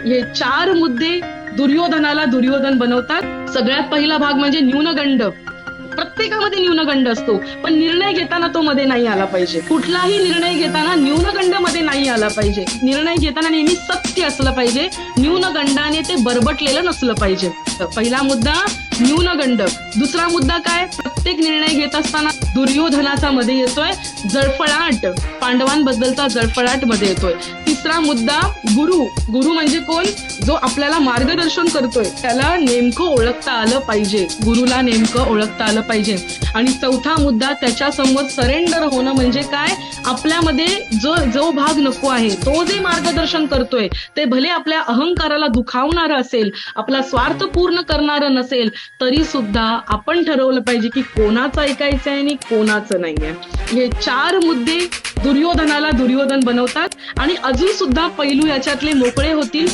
हे 4 मुद्दे दुर्योधनाला दुर्योधन बनवतात. सगळ्यात पहिला भाग म्हणजे न्यूनगंड. प्रत्येकामध्ये न्यूनगंड असतो, पण निर्णय घेताना तो मध्ये नाही आला पाहिजे. कुठलाही निर्णय घेताना न्यूनगंड मध्ये नाही आला पाहिजे. निर्णय घेताना नेहमी सत्य असलं पाहिजे, न्यूनगंडाने ते बरबटलेलं नसलं पाहिजे. पहिला मुद्दा न्यूनगंड. दुसरा मुद्दा काय, प्रत्येक निर्णय घेत असताना दुर्योधनाचा मध्ये येतोय जळफळाट, पांडवांबद्दलचा जळफळाट मध्ये येतोय. तिसरा मुद्दा गुरु. गुरु म्हणजे कोण, जो आपल्याला मार्गदर्शन करतोय त्याला नेमकं ओळखता आलं पाहिजे, गुरुला नेमकं ओळखता आलं पाहिजे. आणि चौथा मुद्दा त्याच्या समोर सरेंडर होणं म्हणजे काय, आपल्यामध्ये जो भाग नको आहे, तो जे मार्गदर्शन करतोय ते भले आपल्या अहंकाराला दुखावणारं असेल, आपला स्वार्थ पूर्ण करणारं नसेल, तरी सुद्धा आपण ठरवलं पाहिजे की कोणाचं ऐकायचं आहे आणि कोणाचं नाहीये. हे 4 मुद्दे दुर्योधनाला दुर्योधन बनवतात आणि अजून सुद्धा पैलू याच्यातले मोकळे होतील.